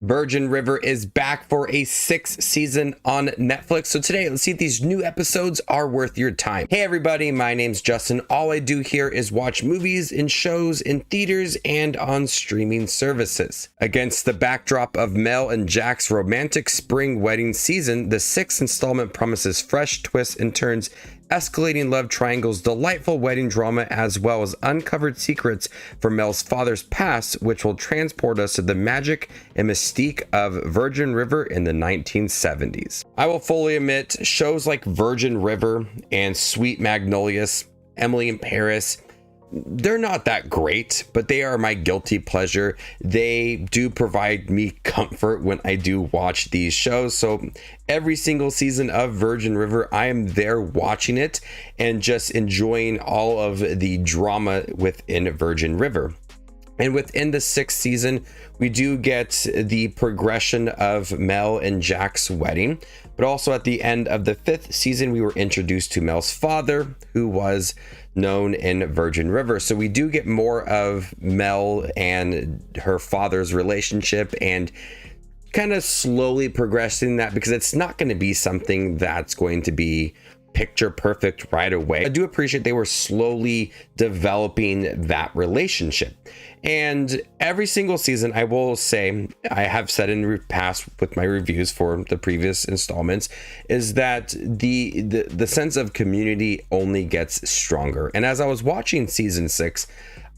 Virgin River is back for a 6th season on Netflix. So today, let's see if these new episodes are worth your time. Hey everybody, my name's Justin. All I do here is watch movies and shows in theaters and on streaming services. Against the backdrop of Mel and Jack's romantic spring wedding season, the 6th installment promises fresh twists and turns, escalating love triangles, delightful wedding drama, as well as uncovered secrets from Mel's father's past, which will transport us to the magic and mystique of Virgin River in the 1970s. I will fully admit, shows like Virgin River and Sweet Magnolias, Emily in Paris, they're not that great, but they are my guilty pleasure. They do provide me comfort when I do watch these shows. So every single season of Virgin River, I am there watching it and just enjoying all of the drama within Virgin River. And within the 6th season, we do get the progression of Mel and Jack's wedding. But also at the end of the 5th season, we were introduced to Mel's father, who was known in Virgin River. So we do get more of Mel and her father's relationship and kind of slowly progressing that, because it's not going to be something that's going to be picture perfect right away. I do appreciate they were slowly developing that relationship. And every single season, I will say, I have said in the past with my reviews for the previous installments, is that the sense of community only gets stronger. And as I was watching season 6,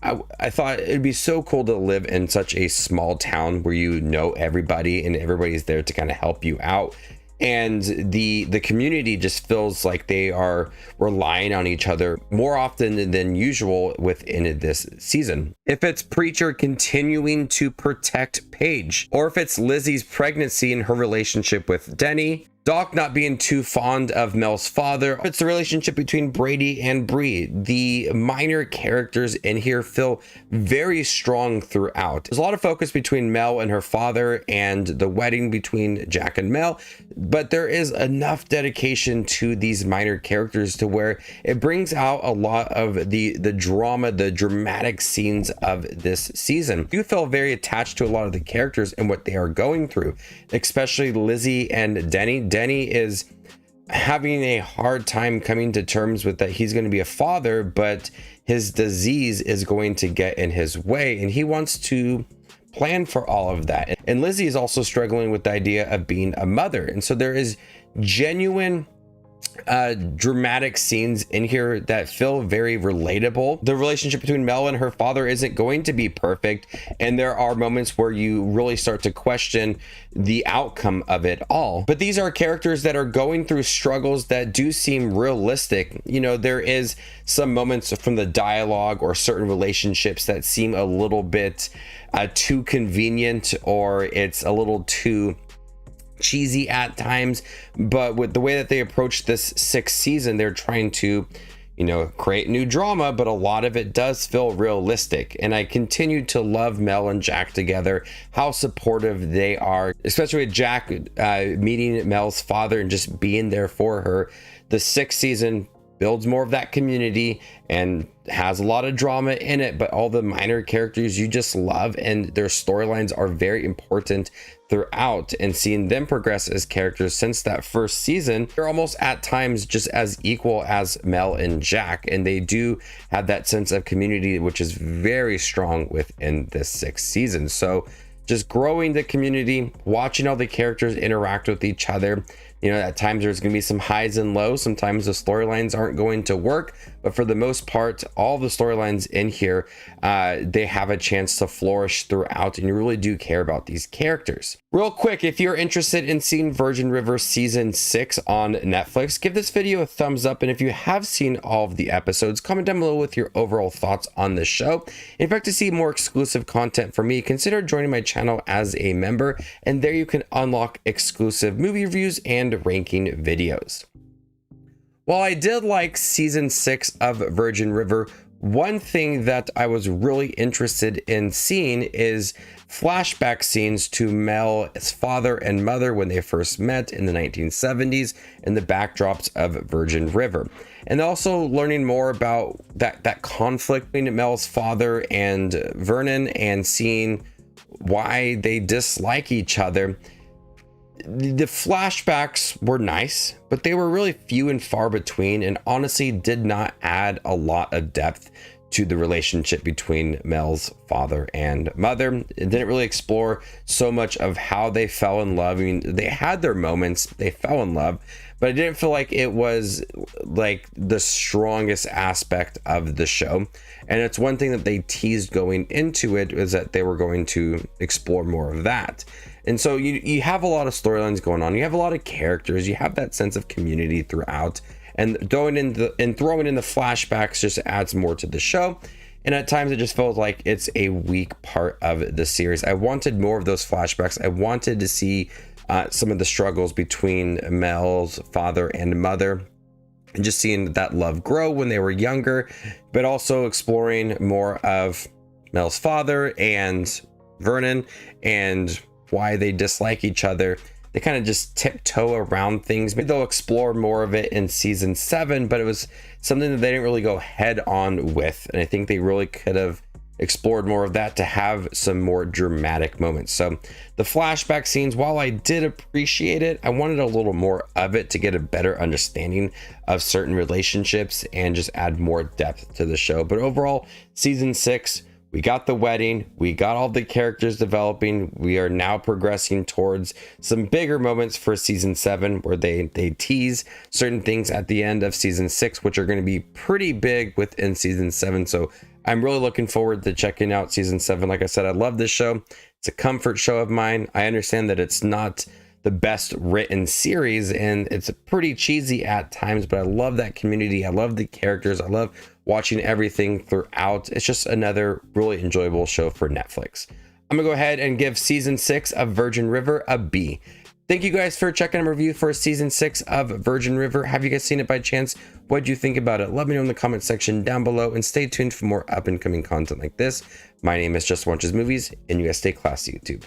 I thought it'd be so cool to live in such a small town where you know everybody and everybody's there to kind of help you out. And the community just feels like they are relying on each other more often than usual within this season. If it's Preacher continuing to protect Paige, or if it's Lizzie's pregnancy and her relationship with Denny, Doc not being too fond of Mel's father, it's the relationship between Brady and Bree. The minor characters in here feel very strong throughout. There's a lot of focus between Mel and her father and the wedding between Jack and Mel, but there is enough dedication to these minor characters to where it brings out a lot of the drama, the dramatic scenes of this season. You feel very attached to a lot of the characters and what they are going through, especially Lizzie and Denny. Denny is having a hard time coming to terms with that he's going to be a father, but his disease is going to get in his way, and he wants to plan for all of that. And Lizzie is also struggling with the idea of being a mother. And so there is genuine dramatic scenes in here that feel very relatable. The relationship between Mel and her father isn't going to be perfect, and there are moments where you really start to question the outcome of it all. But these are characters that are going through struggles that do seem realistic. You know, there is some moments from the dialogue or certain relationships that seem a little bit too convenient, or it's a little too cheesy at times. But with the way that they approach this 6th season, they're trying to, you know, create new drama, but a lot of it does feel realistic. And I continue to love Mel and Jack together, how supportive they are, especially with Jack meeting Mel's father and just being there for her. The 6th season builds more of that community and has a lot of drama in it, but all the minor characters you just love, and their storylines are very important throughout. And seeing them progress as characters since that 1st season, they're almost at times just as equal as Mel and Jack, and they do have that sense of community which is very strong within this 6th season. So just growing the community, watching all the characters interact with each other. You know, at times there's going to be some highs and lows. Sometimes the storylines aren't going to work, but for the most part, all the storylines in here, they have a chance to flourish throughout, and you really do care about these characters. Real quick, if you're interested in seeing Virgin River season 6 on Netflix, give this video a thumbs up. And if you have seen all of the episodes, comment down below with your overall thoughts on the show. In fact, to see more exclusive content from me, consider joining my channel as a member, and there you can unlock exclusive movie reviews and ranking videos. While I did like season 6 of Virgin River, one thing that I was really interested in seeing is flashback scenes to Mel's father and mother when they first met in the 1970s and the backdrops of Virgin River. And also learning more about that conflict between Mel's father and Vernon, and seeing why they dislike each other. The flashbacks were nice, but they were really few and far between, and honestly did not add a lot of depth to the relationship between Mel's father and mother. It didn't really explore so much of how they fell in love. I mean, they had their moments, they fell in love, but I didn't feel like it was like the strongest aspect of the show. And it's one thing that they teased going into it, is that they were going to explore more of that. And so you have a lot of storylines going on, you have a lot of characters, you have that sense of community throughout, and throwing in the flashbacks just adds more to the show. And at times it just feels like it's a weak part of the series. I wanted more of those flashbacks. I wanted to see some of the struggles between Mel's father and mother, and just seeing that love grow when they were younger, but also exploring more of Mel's father and Vernon and why they dislike each other. They kind of just tiptoe around things. Maybe they'll explore more of it in season 7, but it was something that they didn't really go head on with. And I think they really could have explored more of that to have some more dramatic moments. So the flashback scenes, while I did appreciate it, I wanted a little more of it to get a better understanding of certain relationships and just add more depth to the show. But overall, season 6, we got the wedding, we got all the characters developing. We are now progressing towards some bigger moments for season 7, where they tease certain things at the end of season 6, which are going to be pretty big within season 7. So I'm really looking forward to checking out season 7. Like I said, I love this show. It's a comfort show of mine. I understand that it's not the best written series and it's pretty cheesy at times, but I love that community. I love the characters. I love watching everything throughout. It's just another really enjoyable show for Netflix. I'm gonna go ahead and give season 6 of Virgin River a B. Thank you guys for checking a review for season 6 of Virgin River. Have you guys seen it by chance? What do you think about it? Let me know in the comment section down below, and stay tuned for more up and coming content like this. My name is Just Watches Movies, and you guys stay classy, YouTube.